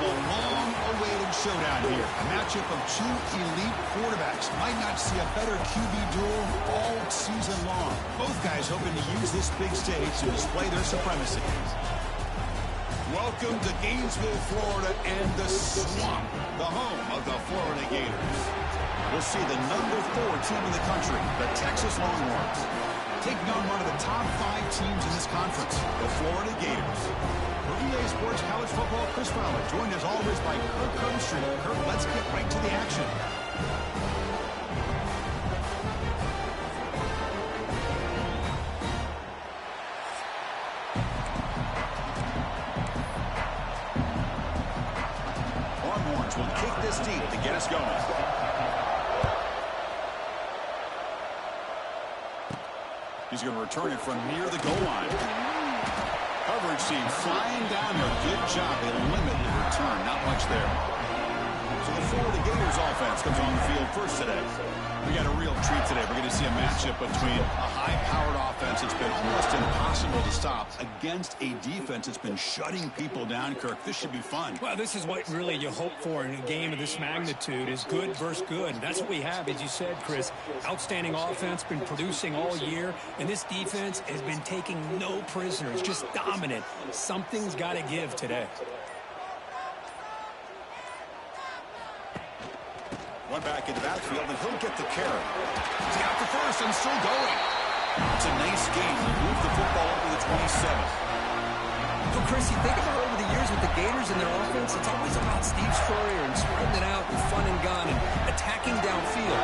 a long-awaited showdown here. A matchup of two elite quarterbacks. Might not see a better QB duel all season long. Both guys hoping to use this big stage to display their supremacy. Welcome to Gainesville, Florida, and the Swamp, the home of the Florida Gators. We'll see the number 4 team in the country, the Texas Longhorns, taking on one of the top 5 teams in this conference, the Florida Gators. For EA Sports College Football, Chris Fowler, joined as always by Kirk Herbstreit. Kirk, let's get right to the action. Longhorns will kick this deep to get us going. He's going to return it from near the goal line. Coverage team flying down there. Good job. They limit the return. Not much there. So the Florida Gators offense comes on the field first today. We got a real treat today. We're going to see a matchup between a high-powered offense that's been almost impossible to stop against a defense that's been shutting people down, Kirk. This should be fun. Well, this is what really you hope for in a game of this magnitude is good versus good. That's what we have, as you said, Chris. Outstanding offense, been producing all year, and this defense has been taking no prisoners, just dominant. Something's got to give today. One back in the backfield, and he'll get the carry. He's got the first and still going. It's a nice game. He moved the football over the 27. Well, Chris, you think about over the years with the Gators and their offense, it's always about Steve Spurrier and spreading it out and fun and gun and attacking downfield.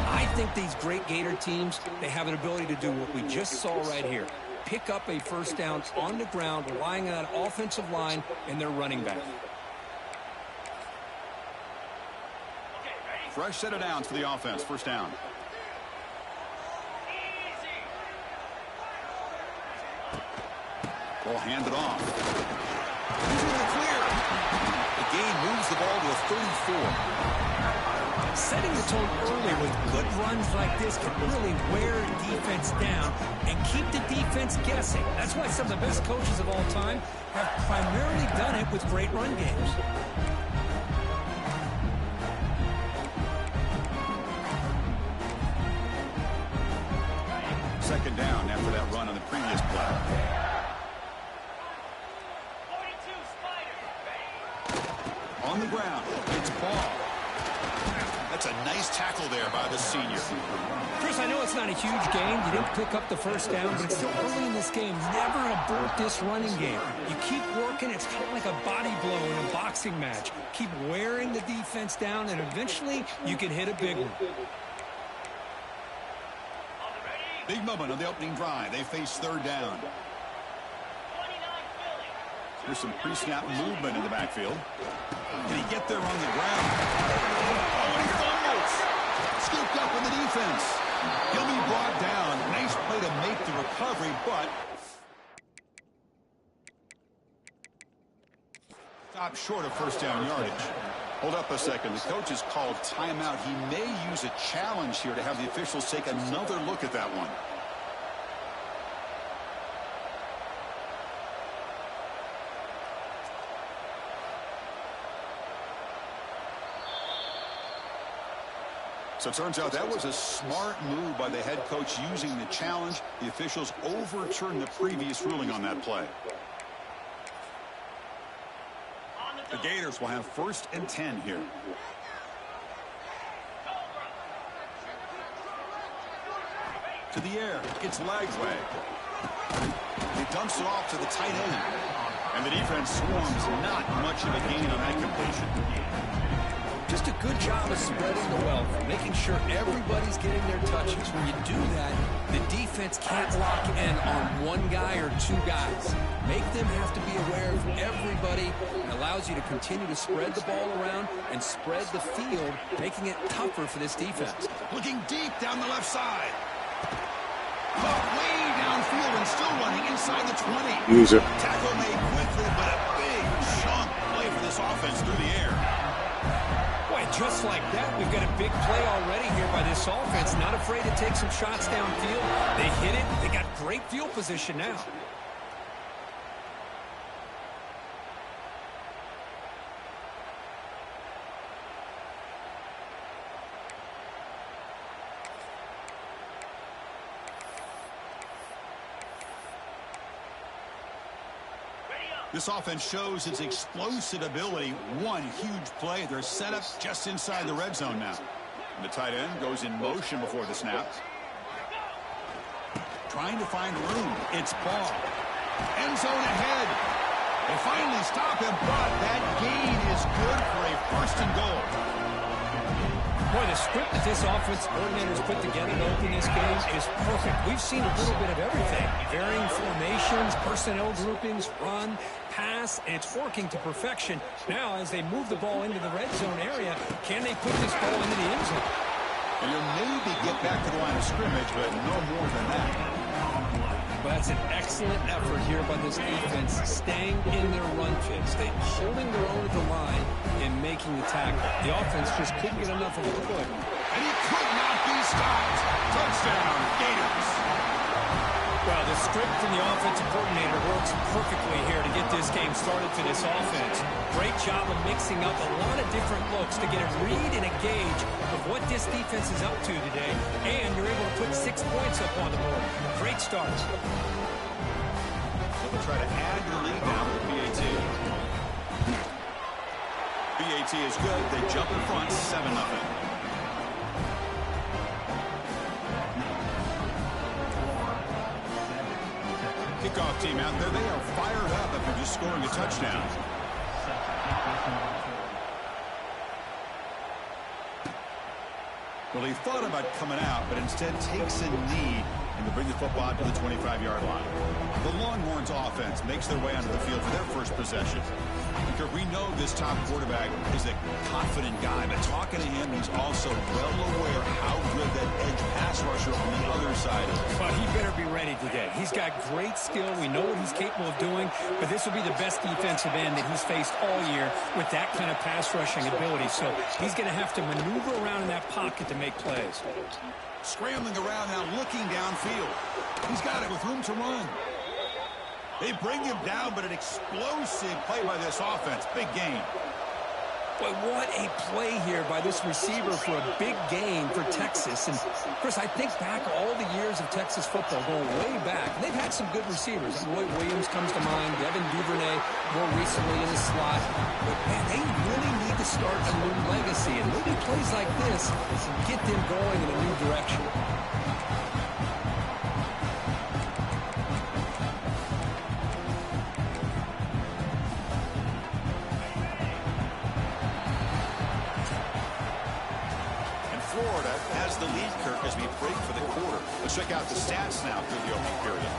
I think these great Gator teams, they have an ability to do what we just saw right here. Pick up a first down on the ground, relying on that offensive line and their running back. Fresh set of downs for the offense. First down. Ball handed off. He's in the clear. The game moves the ball to a 34. Setting the tone early with good runs like this can really wear a defense down and keep the defense guessing. That's why some of the best coaches of all time have primarily done it with great run games. Second down after that run on the previous play. On the ground, it's Ball. That's a nice tackle there by the senior. Chris, I know it's not a huge game. You didn't pick up the first down, but it's still early in this game. Never abort this running game. You keep working. It's kind of like a body blow in a boxing match. Keep wearing the defense down, and eventually you can hit a big one. Big moment on the opening drive. They face third down. There's some pre-snap movement in the backfield. Can he get there on the ground? Oh, and he fumbles. Scooped up in the defense. He'll be brought down. Nice play to make the recovery, but stop short of first down yardage. Hold up a second. The coach has called timeout. He may use a challenge here to have the officials take another look at that one. So it turns out that was a smart move by the head coach using the challenge. The officials overturned the previous ruling on that play. The Gators will have first and 10 here. To the air. It's Lagway. He dumps it off to the tight end. And the defense swarms. Not much of a gain on that completion. Just a good job of spreading the wealth, making sure everybody's getting their touches. When you do that, the defense can't lock in on one guy or two guys. Make them have to be aware of everybody. It allows you to continue to spread the ball around and spread the field, making it tougher for this defense. Looking deep down the left side. Caught way downfield and still running inside the 20. Use it. Tackle made quickly, but a big chunk play for this offense through the air. Boy, just like that, we've got a big play already here by this offense. Not afraid to take some shots downfield. They hit it. They got great field position now. This offense shows its explosive ability. One huge play. They're set up just inside the red zone now. And the tight end goes in motion before the snap. Trying to find room. It's Paul. End zone ahead. They finally stop him, but that gain is good for a first and goal. Boy, the script that this offense coordinator's put together to open this game is perfect. We've seen a little bit of everything. Varying formations, personnel groupings, run, pass, and it's working to perfection. Now, as they move the ball into the red zone area, can they put this ball into the end zone? And you'll maybe get back to the line of scrimmage, but no more than that. But that's an excellent effort here by this defense, staying in their run fits. They holding their own at the line and making the tackle. The offense just couldn't get enough of a foot. And he could not be stopped. Touchdown, Gators. Well, the script from the offensive coordinator works perfectly here to get this game started for this offense. Great job of mixing up a lot of different looks to get a read and a gauge of what this defense is up to today, and you're able to put 6 points up on the board. Great start. They'll try to add to the lead now with the PAT. PAT is good. They jump in front, 7-0. Kickoff team out there. They are fired up after just scoring a touchdown. Well, he thought about coming out, but instead takes a knee and to bring the football out to the 25-yard line. The Longhorns offense makes their way onto the field for their first possession. Because we know this top quarterback is a confident guy, but talking to him, he's also well aware how good that edge pass rusher on the other side is. Well, he better be ready today. He's got great skill. We know what he's capable of doing, but this will be the best defensive end that he's faced all year with that kind of pass rushing ability. So he's going to have to maneuver around in that pocket to make plays. Scrambling around now, looking downfield. He's got it with room to run. They bring him down, but an explosive play by this offense. Big gain. Boy, what a play here by this receiver for a big gain for Texas. And, Chris, I think back all the years of Texas football, going way back. And they've had some good receivers. Roy Williams comes to mind, Devin Duvernay more recently in the slot. But, man, they really need to start a new legacy. And maybe plays like this get them going in a new direction. Florida has the lead, Kirk, as we break for the quarter. Let's check out the stats now through the opening period.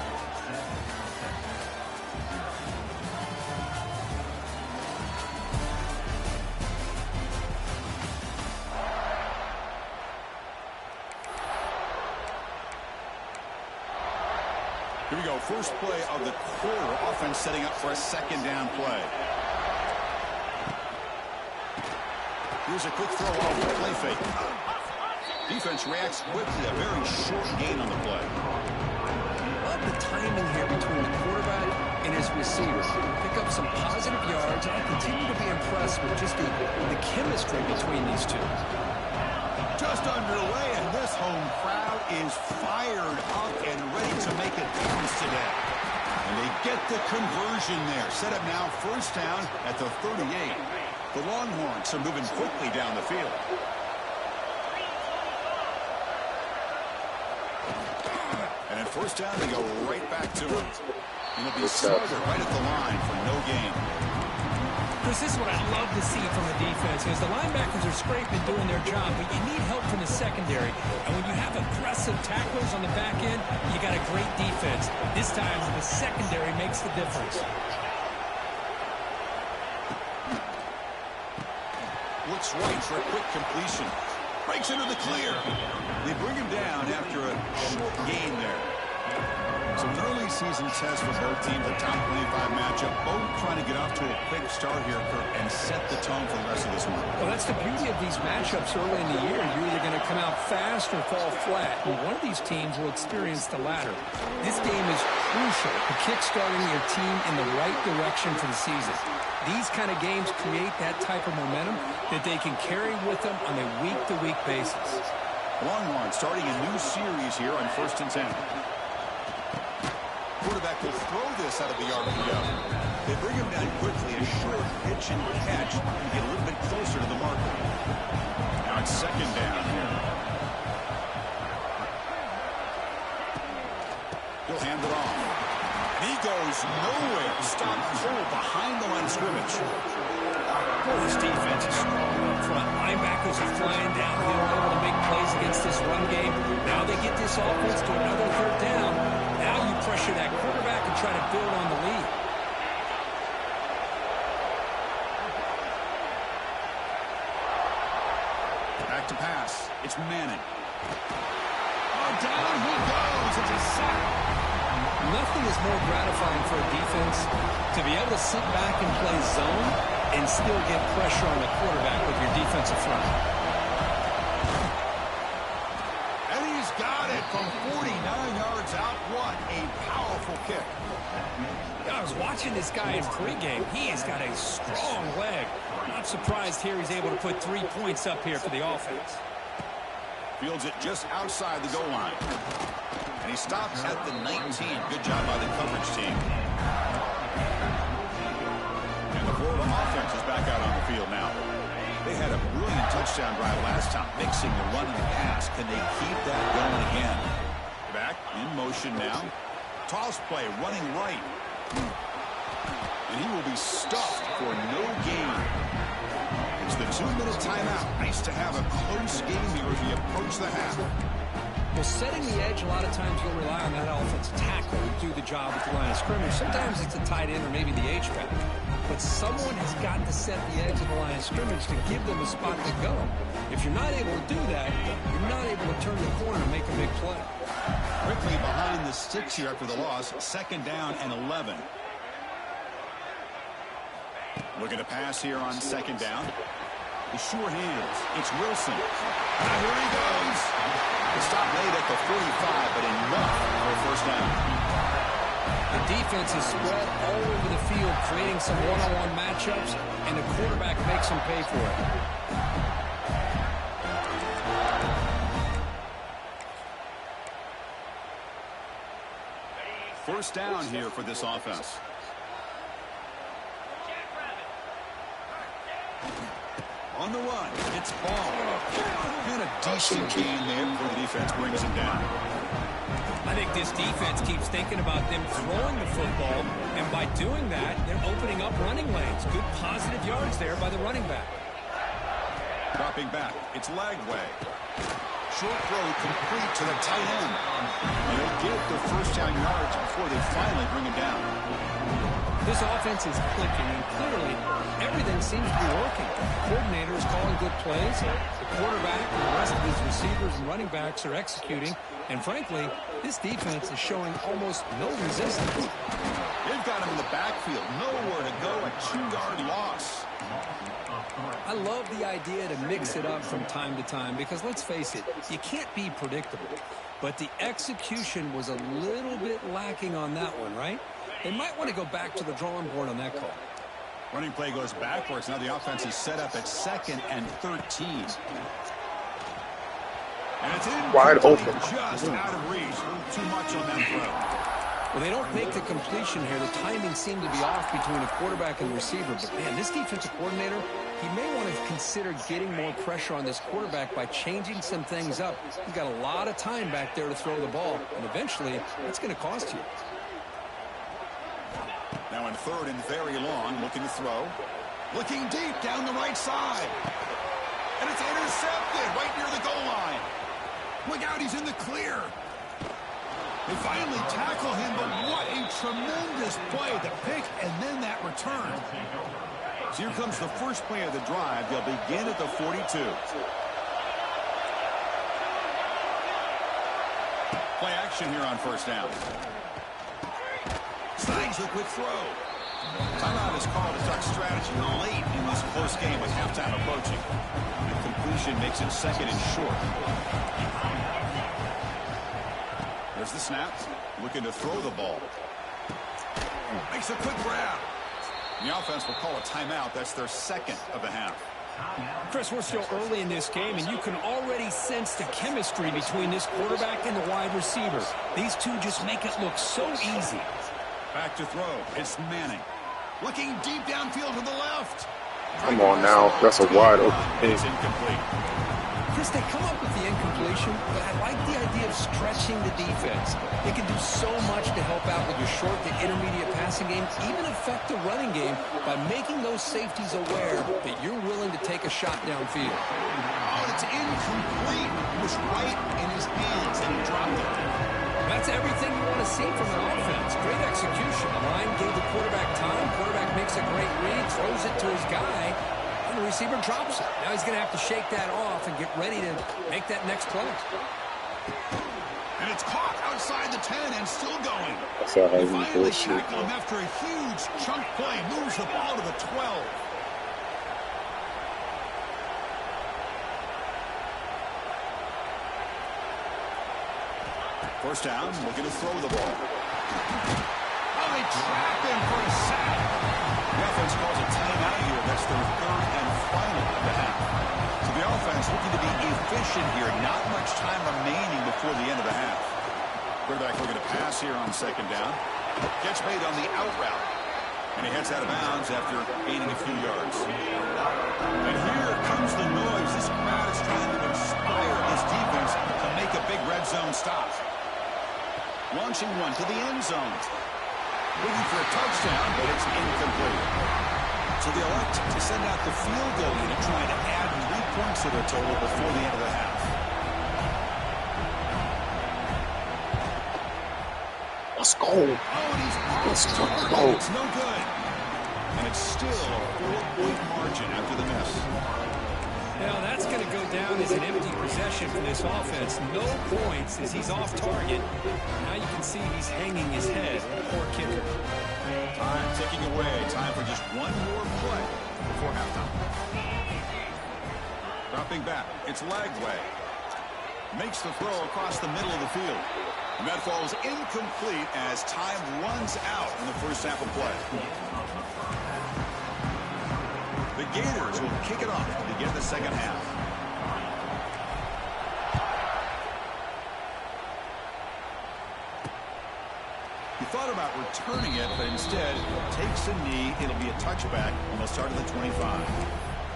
Here we go. First play of the quarter. Offense setting up for a second down play. Here's a quick throw off the play fake. Defense reacts quickly, a very short gain on the play. Love the timing here between the quarterback and his receiver. Pick up some positive yards, and I continue to be impressed with just the chemistry between these two. Just underway, and this home crowd is fired up and ready to make a difference today. And they get the conversion there. Set up now, first down at the 38. The Longhorns are moving quickly down the field. And at first down, they go right back to him. And it'll be Slaughter right at the line for no gain. Chris, this is what I love to see from the defense, is the linebackers are scraping doing their job, but you need help from the secondary. And when you have aggressive tacklers on the back end, you got a great defense. This time, the secondary makes the difference. Looks right for a quick completion. Breaks into the clear. They bring him down after a short gain there. So an early season test for both teams, a top 25 matchup. Both trying to get off to a quick start here, Kirk, and set the tone for the rest of this one. Well, that's the beauty of these matchups early in the year. You're either going to come out fast or fall flat, and one of these teams will experience the latter. This game is crucial to kickstarting your team in the right direction for the season. These kind of games create that type of momentum that they can carry with them on a week-to-week basis. Longhorn starting a new series here on 1st and 10. Quarterback will throw this out of the RPO. They bring him down quickly, a short pitch and catch to get a little bit closer to the marker. Now it's second down here. He'll hand it off. And he goes nowhere. Stopped cold behind the line of scrimmage. Boy, this defense is strong up front. Linebackers are flying downhill, able to make plays against this run game. Now they get this offense to another third down. Now you pressure that quarterback and try to build on the lead. Back to pass. It's Manning. Oh, down he goes. It's a sack. Nothing is more gratifying for a defense to be able to sit back and play zone and still get pressure on the quarterback with your defensive front. And he's got it from 49 yards out. What a powerful kick. I was watching this guy in pregame. He has got a strong leg. Not surprised here he's able to put 3 points up here for the offense. Fields it just outside the goal line. And he stops at the 19. Good job by the coverage team. And the Florida offense is back out on the field now. They had a brilliant touchdown drive last time, mixing the run and the pass. Can they keep that going again? Back in motion now. Toss play, running right. And he will be stuffed for no gain. It's the 2-minute timeout. Nice to have a close game here as we approach the half. Well, setting the edge, a lot of times you'll rely on that offensive tackle to do the job at the line of scrimmage. Sometimes it's a tight end or maybe the H-back. But someone has got to set the edge of the line of scrimmage to give them a spot to go. If you're not able to do that, you're not able to turn the corner and make a big play. Quickly behind the sticks here after the loss. Second down and 11. Looking to pass here on second down. The sure hands. It's Wilson. Now here he goes. The stop made at the 45, but enough for a first down. The defense is spread all over the field, creating some one-on-one matchups, and the quarterback makes them pay for it. First down here for this offense. On the run, it's Ball. And a decent gain there before the defense brings him down. I think this defense keeps thinking about them throwing the football, and by doing that, they're opening up running lanes. Good positive yards there by the running back. Dropping back, it's Lagway. Short throw complete to the tight end. And they get the first down yards before they finally bring him down. This offense is clicking, and clearly everything seems to be working. The coordinator is calling good plays. The quarterback and the rest of his receivers and running backs are executing. And frankly, this defense is showing almost no resistance. They've got him in the backfield. Nowhere to go. A 2-yard loss. I love the idea to mix it up from time to time because, let's face it, you can't be predictable. But the execution was a little bit lacking on that one, right? They might want to go back to the drawing board on that call. Running play goes backwards. Now the offense is set up at 2nd and 13. And it's in wide open. Just out of reach. A little too much on that throw. Well, they don't make the completion here. The timing seemed to be off between the quarterback and the receiver. But, man, this defensive coordinator, he may want to consider getting more pressure on this quarterback by changing some things up. He's got a lot of time back there to throw the ball. And eventually, that's going to cost you. Now in 3rd and very long, looking to throw. Looking deep down the right side. And it's intercepted right near the goal line. Look out, he's in the clear. They finally tackle him, but what a tremendous play. The pick and then that return. So here comes the first play of the drive. They'll begin at the 42. Play action here on first down. Slides a quick throw. Timeout is called to talk strategy late in this close game with halftime approaching. The completion makes it 2nd and short. There's the snap. Looking to throw the ball. Makes a quick grab. The offense will call a timeout. That's their 2nd of the half. Chris, we're still early in this game, and you can already sense the chemistry between this quarterback and the wide receiver. These two just make it look so easy. Back to throw. It's Manning. Looking deep downfield to the left. Come on now. That's a wide open hit. It's incomplete. Chris, they come up with the incompletion, but I like the idea of stretching the defense. It can do so much to help out with your short to intermediate passing game, even affect the running game by making those safeties aware that you're willing to take a shot downfield. Oh, it's incomplete. It was right in his hands, and he dropped it. That's everything you want to see from an offense. Great execution. The line gave the quarterback time. Quarterback makes a great read, throws it to his guy, and the receiver drops it. Now he's going to have to shake that off and get ready to make that next play. And it's caught outside the 10 and still going. That's how They heavy finally bullshit. tackle him after a huge chunk play. Moves the ball to the 12. First down, looking to throw the ball. Oh, they trap him for a sack. The offense calls a timeout here. That's their third and final of the half. So the offense looking to be efficient here. Not much time remaining before the end of the half. Quarterback looking to pass here on second down. Gets made on the out route. And he heads out of bounds after gaining a few yards. And here comes the noise. This crowd is trying to inspire this defense to make a big red zone stop. Launching one to the end zone. Looking for a touchdown, but it's incomplete. So they elect to send out the field goal unit, trying to add 3 points to their total before the end of the half. Let's go. Oh, and he's Let's off fucking target. go. It's no good. And it's still a 4-point margin after the miss. Now, that's going to go down as an empty possession for this offense. No points as he's off target. Now you can see he's hanging his head. Poor kicker. Time ticking away. Time for just one more play before halftime. Dropping back. It's Lagway. Makes the throw across the middle of the field. And that falls incomplete as time runs out in the first half of play. The Gators will kick it off to begin the second half. He thought about returning it, but instead takes a knee. It'll be a touchback, and they'll start at the 25.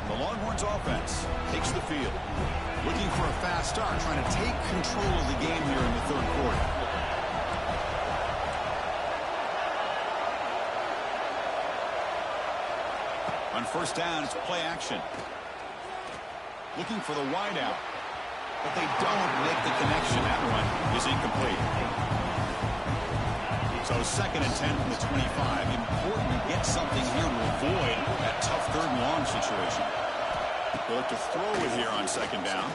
The Longhorns offense takes the field. Looking for a fast start, trying to take control of the game here in the third quarter. On first down, it's play action. Looking for the wideout. But they don't make the connection. That one is incomplete. So second and 10 from the 25. Important to get something here to avoid that tough third and long situation. They'll look to throw it here on second down.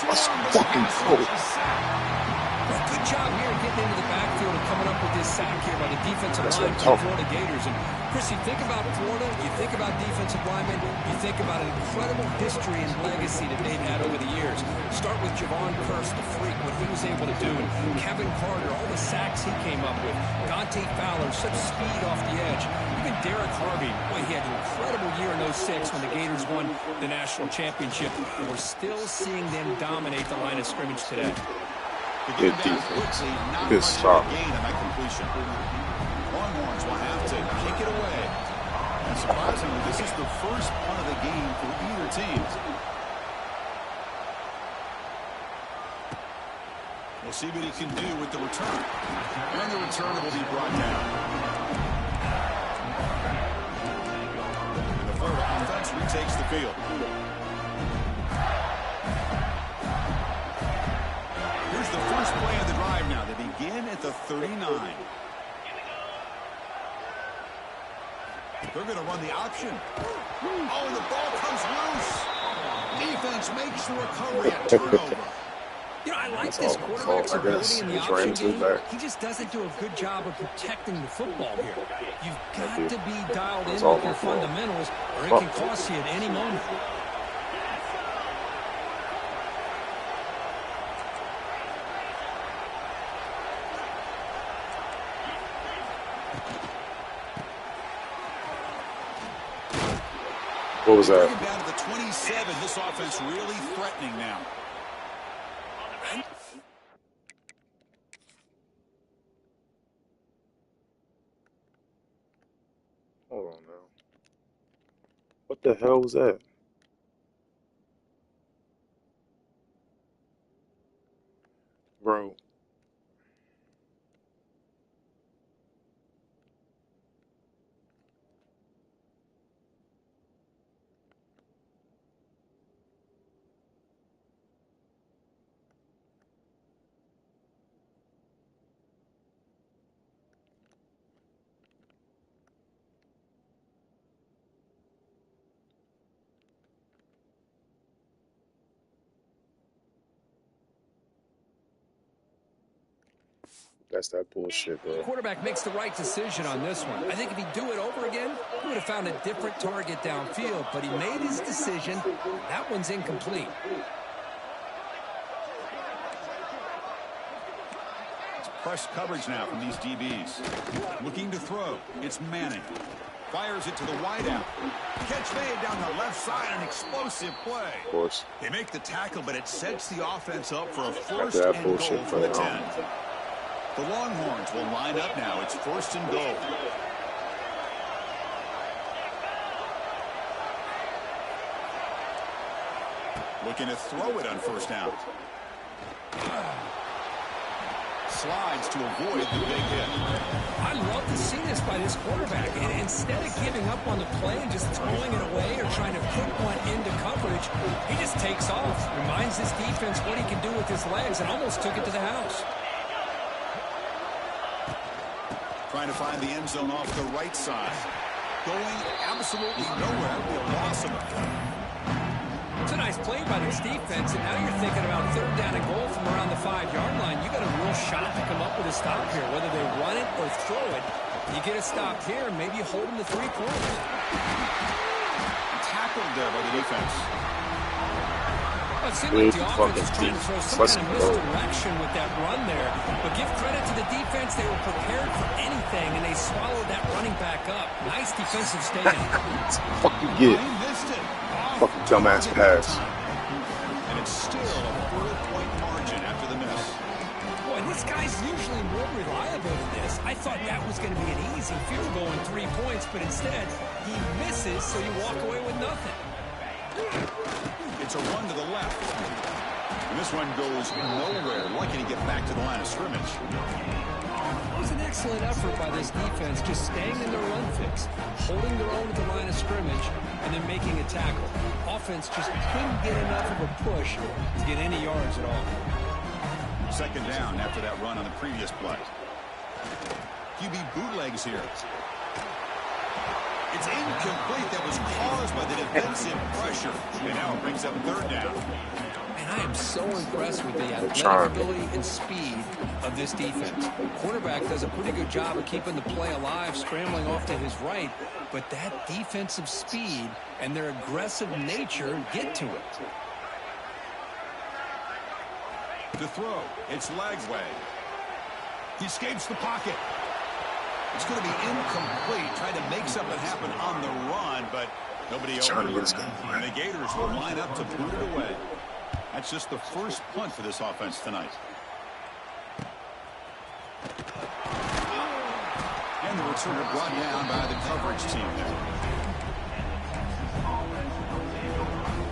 Let's fucking go. Good job here getting into the backfield and coming up with this sack here by the defensive That's line tough. for the Florida Gators. And Chris, you think about Florida, you think about defensive linemen, you think about an incredible history and legacy that they've had over the years. Start with Javon Curse, the freak, what he was able to do. And Kevin Carter, all the sacks he came up with. Dante Fowler, such speed off the edge. Even Derek Harvey, boy, he had an incredible year in 06 when the Gators won the national championship. And we're still seeing them dominate the line of scrimmage today. Good defense. Good stop. Gain on that completion. Longhorns will have to kick it away. And surprisingly, this is the first punt of the game for either team. We'll see what he can do with the return. And the return will be brought down. And the Florida offense retakes the field. Here's the first play of the drive now. They begin at the 39. They're going to run the option. Oh, and the ball comes loose. Defense makes the recovery at turnover. You know, I like this quarterback's I ability guess. in the He's option ran to his game. back. He just doesn't do a good job of protecting the football here. You've got to be dialed in That's with all your my fault. fundamentals, or it can cost you at any moment. What was that? Bring it down to the 27. This offense really threatening now. on now. What the hell was that? Bro. That's that bullshit, bro. Quarterback makes the right decision on this one. I think if he'd do it over again, he would have found a different target downfield, but he made his decision. That one's incomplete. It's press coverage now from these DBs. Looking to throw. It's Manning. Fires it to the wideout. Catch made down the left side, an explosive play. Of course. They make the tackle, but it sets the offense up for a first After that and goal bullshit for the play, 10. The Longhorns will line up now. It's first and goal. Looking to throw it on first down. Slides to avoid the big hit. I love to see this by this quarterback. And instead of giving up on the play and just throwing it away or trying to put one into coverage, he just takes off. Reminds his defense what he can do with his legs and almost took it to the house. Trying to find the end zone off the right side. Going absolutely nowhere. That'll be a loss of it. It's a nice play by this defense, and now you're thinking about third down and goal from around the 5-yard line. You got a real shot to come up with a stop here, whether they run it or throw it. You get a stop here, and maybe you hold them to 3 points. Tackled there by the defense. Well, it seemed like the offense was trying to throw some kind of misdirection with that run there. But give credit to the defense. They were prepared for anything, and they swallowed that running back up. Nice defensive stand. Fuck you get. He missed it. Fucking dumbass pass. And it's still a 4-point margin after the miss. Boy, this guy's usually more reliable than this. I thought that was going to be an easy field goal in 3 points, but instead, he misses, so you walk away with nothing. It's a run to the left. And this one goes nowhere. Lucky to get back to the line of scrimmage. It was an excellent effort by this defense, just staying in their run fix, holding their own at the line of scrimmage, and then making a tackle. Offense just couldn't get enough of a push to get any yards at all. Second down after that run on the previous play. QB bootlegs here. It's incomplete. That was caused by the defensive pressure. And now it brings up third down. And I am so impressed with the athletic ability and speed of this defense. Quarterback does a pretty good job of keeping the play alive, scrambling off to his right. But that defensive speed and their aggressive nature get to it. To throw, it's Lagway. He escapes the pocket. It's going to be incomplete. Tried to make something happen on the run, but nobody over. And the Gators will line up to boot it away. That's just the first punt for this offense tonight. And the returner brought down by the coverage team there.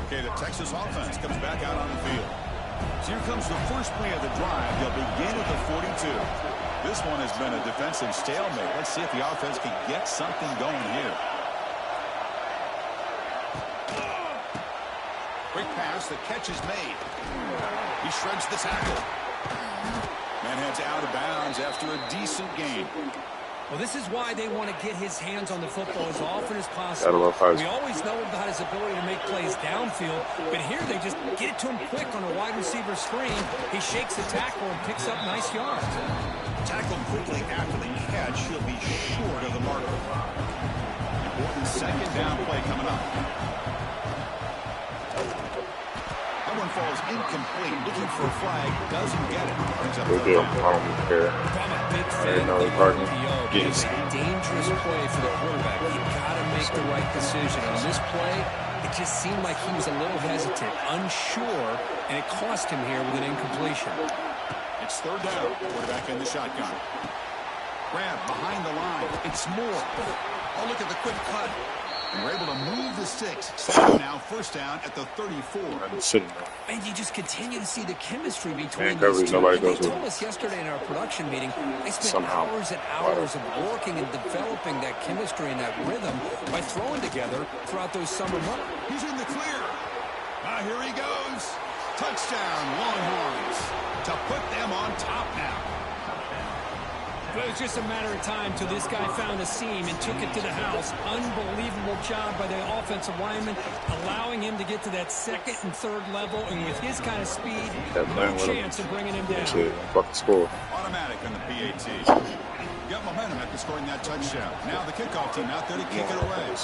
Okay, the Texas offense comes back out on the field. So here comes the first play of the drive. They'll begin at the 42. This one has been a defensive stalemate. Let's see if the offense can get something going here. Quick pass. The catch is made. He shreds the tackle. Man heads out of bounds after a decent gain. Well, this is why they want to get his hands on the football as often as possible. We always know about his ability to make plays downfield, but here they just get it to him quick on a wide receiver screen. He shakes the tackle and picks up nice yards. Tackled quickly after the catch. He'll be short of the marker. Important second down play coming up. That one falls incomplete. Looking for a flag. Doesn't get it. Brings up We'll here. I'm a big fan of the RPO. It's a dangerous play for the quarterback. You got to make the right decision. On this play, it just seemed like he was a little hesitant, unsure, and it cost him here with an incompletion. It's third down. Quarterback in the shotgun. Grab behind the line. It's Moore. Oh, look at the quick cut. And we're able to move the sticks. Second now, first down at the 34. I'm sitting there. And you just continue to see the chemistry between Man, these coverage, two. nobody They goes with told us yesterday in our production meeting they spent somehow. hours and hours of working and developing that chemistry and that rhythm by throwing together throughout those summer months. He's in the clear. Now here he goes. Touchdown, Longhorns. To put them on top now. But it was just a matter of time till this guy found a seam and took it to the house. Unbelievable job by the offensive lineman, allowing him to get to that second and third level. And with his kind of speed, no chance of bringing him down. Shit, fucking score. Automatic on the PAT. Got momentum after scoring that touchdown. Now the kickoff team out there to kick it away.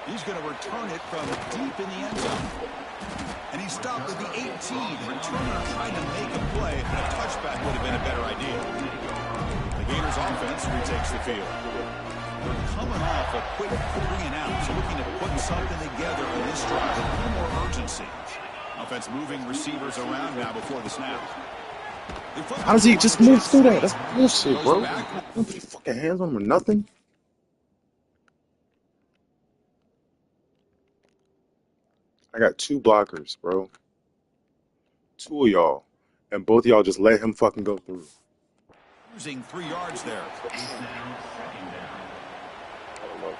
He's going to return it from deep in the end zone. And he stopped at the 18. Returner trying to make a play. A touchback would have been a better idea. The Gators offense retakes the field. They're coming off a quick 3 and out, so looking to put something together in this drive with a little more urgency. Offense moving receivers around now before the snap. How does he just move through that? That's bullshit, bro. Don't put your fucking hands on him or nothing. I got 2 blockers, bro. 2 of y'all. And both of y'all just let him fucking go through. Losing 3 yards there. I don't know.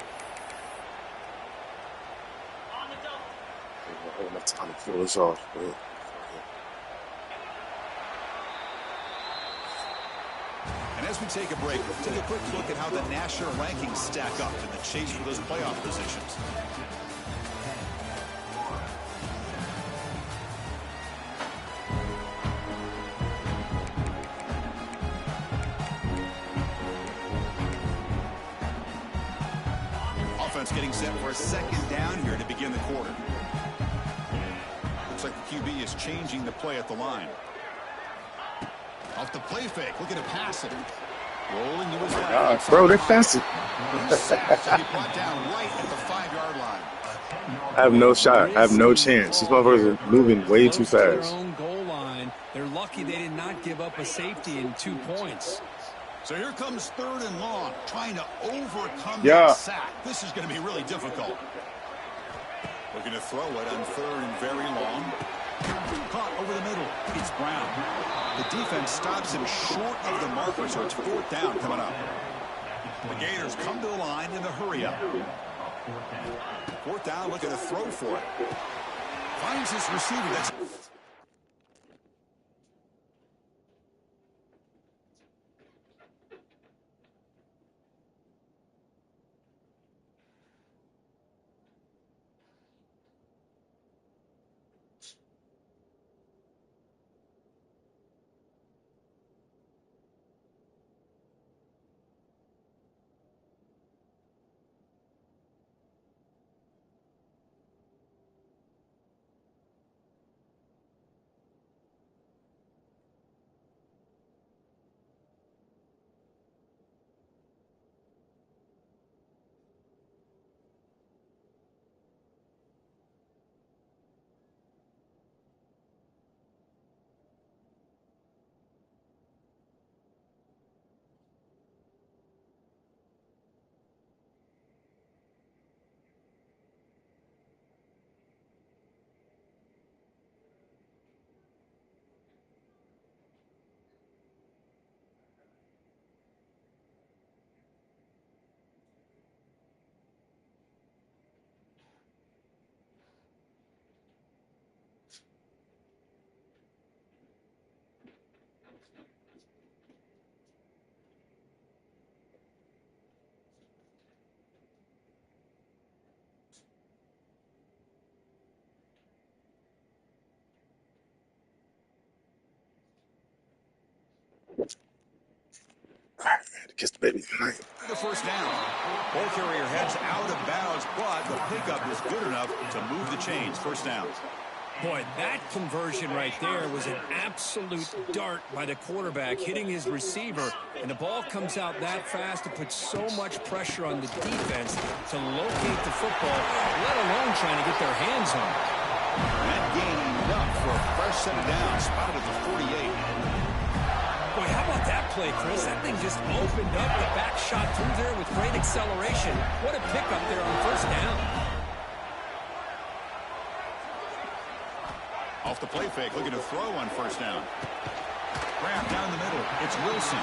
I don't have time to kill this off, bro. And as we take a break, take a quick look at how the national rankings stack up in the chase for those playoff positions. Offense getting set for a second down here to begin the quarter. Looks like the QB is changing the play at the line. Off the play fake, looking to pass it. Rolling to his left. Bro, they're fast. Brought down right at the 5-yard line. I have no shot. I have no chance. These motherfuckers are moving way too Their fast. own goal line. They're lucky they did not give up a safety in 2 points. So here comes 3rd and long, trying to overcome that sack. This is going to be really difficult. Looking to throw it on 3rd and very long. Caught over the middle. It's Brown. The defense stops him short of the marker, so it's 4th down coming up. The Gators come to the line in the hurry-up. 4th down, looking to throw for it. Finds his receiver. That's Kiss the baby tonight. the 1st down. Ball carrier heads out of bounds, but the pickup is good enough to move the chains. 1st down. Boy, that conversion right there was an absolute dart by the quarterback, hitting his receiver, and the ball comes out that fast. It puts so much pressure on the defense to locate the football, let alone trying to get their hands on it. That gain enough for a fresh set of downs, spotted at the 48. Boy, how about that play, Chris. That thing just opened up. The back shot through there with great acceleration. What a pickup there on first down. Off the play fake, looking to throw on first down. Grab down the middle. It's Wilson.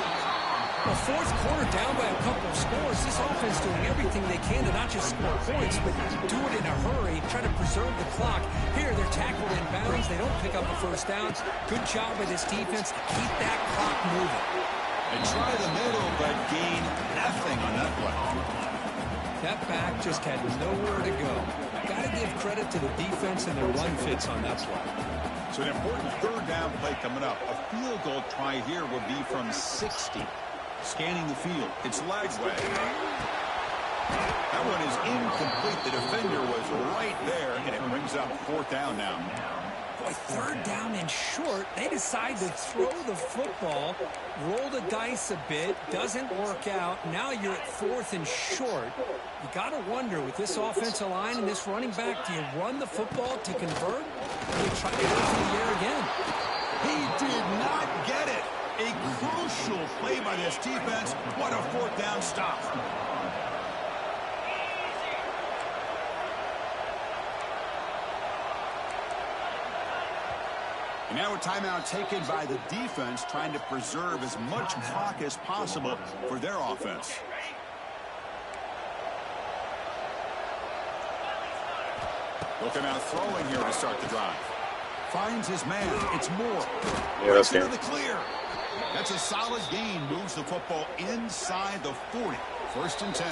Well, fourth quarter down by a couple of scores. This offense doing everything they can to not just score points, but do it in a hurry, trying to preserve the clock. Here, they're tackled in bounds. They don't pick up a first down. Good job by this defense to keep that clock moving. They try the middle, but gain nothing on that play. That back just had nowhere to go. Got to give credit to the defense and their run fits on that play. So an important third down play coming up. A field goal try here would be from 60. Scanning the field. It's Lagway. That one is incomplete. The defender was right there, and it brings up fourth down now. Boy, third down and short. They decide to throw the football, roll the dice a bit, doesn't work out. Now you're at fourth and short. You got to wonder, with this offensive line and this running back, do you run the football to convert? Or do you try to go through the air again? He did not get it. A crucial play by this defense. What a fourth down stop. And now a timeout taken by the defense, trying to preserve as much clock as possible for their offense. They'll come out throwing here to start the drive. Finds his man. It's Moore. Yeah, that's into the clear. That's a solid gain. Moves the football inside the 40. First and 10.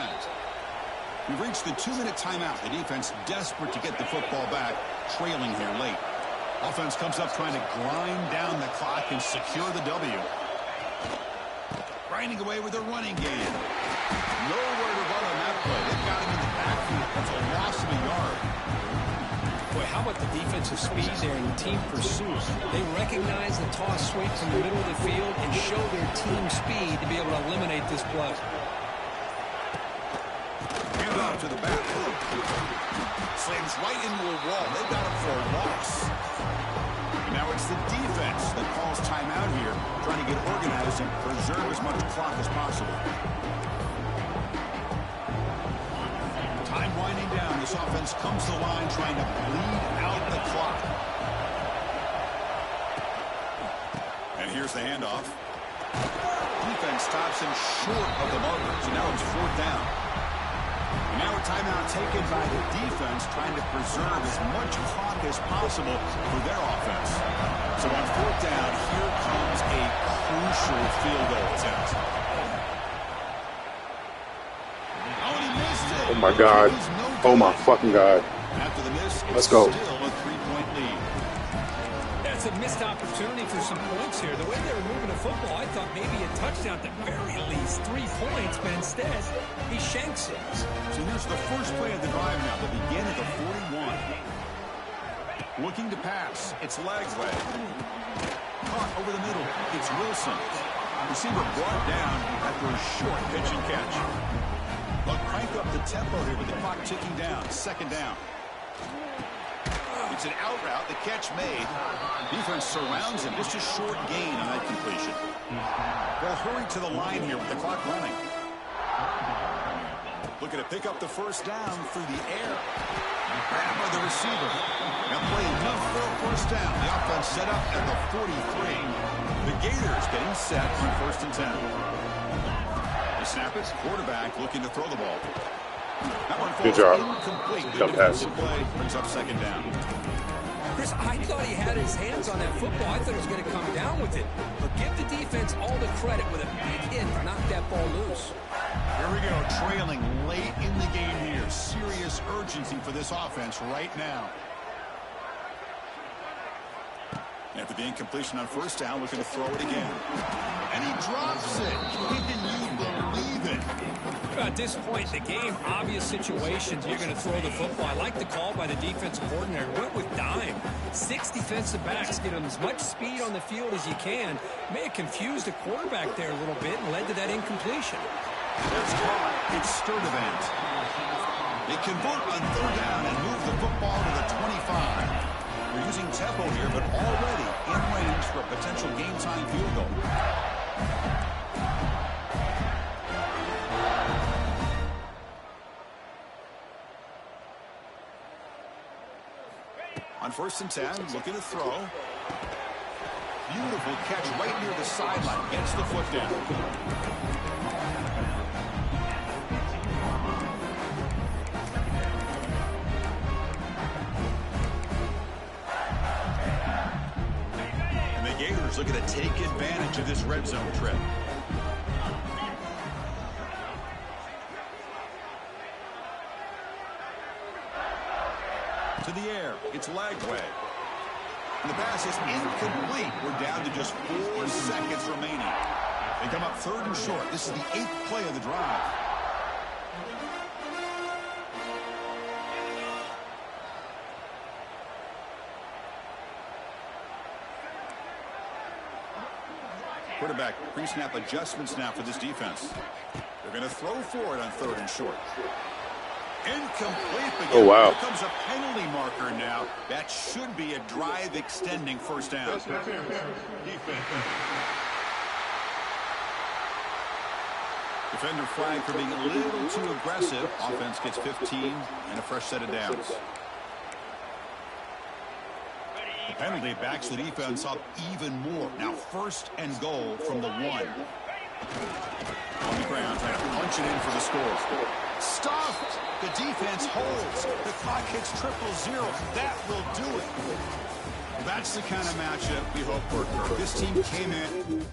We've reached the 2-minute timeout. The defense desperate to get the football back, trailing here late. Offense comes up trying to grind down the clock and secure the W. Grinding away with a running game. Nowhere to run on that play. They've got him in the backfield. That's a loss of a yard. Boy, how about the defensive speed there in team pursuit? They recognize the toss sweep from the middle of the field and show their team speed to be able to eliminate this play. Hand off to the back. Slams right into a wall. They've got him for a loss. And now it's the defense that calls timeout here, trying to get organized and preserve as much clock as possible. Time winding down. This offense comes to the line trying to bleed out the clock. And here's the handoff. Defense stops him short of the marker, so now it's fourth down. And now a timeout taken by the defense, trying to preserve as much clock as possible for their offense. So on fourth down, here comes a crucial field goal attempt. Oh, and he missed it. Oh my God. Oh my fucking God. After the miss, Let's go. Still a 3-point lead. That's a missed opportunity for some points here. The way they were moving the football, I thought maybe a touchdown at the very least, 3 points, but instead, he shanks it. So here's the first play of the drive now. They begin at the 41. Looking to pass. It's Lagway. Caught over the middle. It's Wilson. Receiver brought down after a short pitch and catch. They'll crank up the tempo here with the clock ticking down. Second down. It's an out route. The catch made. Defense surrounds him. Just a short gain on that completion. They'll hurry to the line here with the clock running. Looking to pick up the first down through the air. Grabbed by the receiver. Now play enough for a first down. The offense set up at the 43. The Gators getting set on first and 10. They snap it. Quarterback looking to throw the ball. That one falls incomplete. Good defensive play. Brings up second down. Chris, I thought he had his hands on that football. I thought he was going to come down with it. But give the defense all the credit with a big hit to knock that ball loose. Here we go, trailing late in the game here. Serious urgency for this offense right now. After the incompletion on first down, looking to throw it again. And he drops it. Can you believe it? At this point in the game, obvious situations, you're going to throw the football. I like the call by the defensive coordinator. Went with dime. 6 defensitive backs, get them as much speed on the field as you can. May have confused the quarterback there a little bit and led to that incompletion. There's caught. It's Sturdivant. They convert on third down and move the football to the 25. They're using tempo here, but already in range for a potential game-time field goal. On 1st and 10, looking to throw. Beautiful catch right near the sideline. Gets the foot down. And the Gators looking to take advantage of this red zone trip. To the air. It's Lagway. And the pass is incomplete. We're down to just 4 seconds remaining. They come up 3rd and short. This is the 8th play of the drive. Quarterback pre-snap adjustments now for this defense. They're going to throw for it on 3rd and short. Incomplete. Oh, wow. Here comes a penalty marker now. That should be a drive extending 1st down. Defender flag for being a little too aggressive. Offense gets 15 and a fresh set of downs. The penalty backs the defense up even more. Now 1st and goal from the 1. On the ground, trying to punch it in for the score. Stuffed. The defense holds. The clock hits 0-0. That will do it. That's the kind of matchup we hope for. This team came in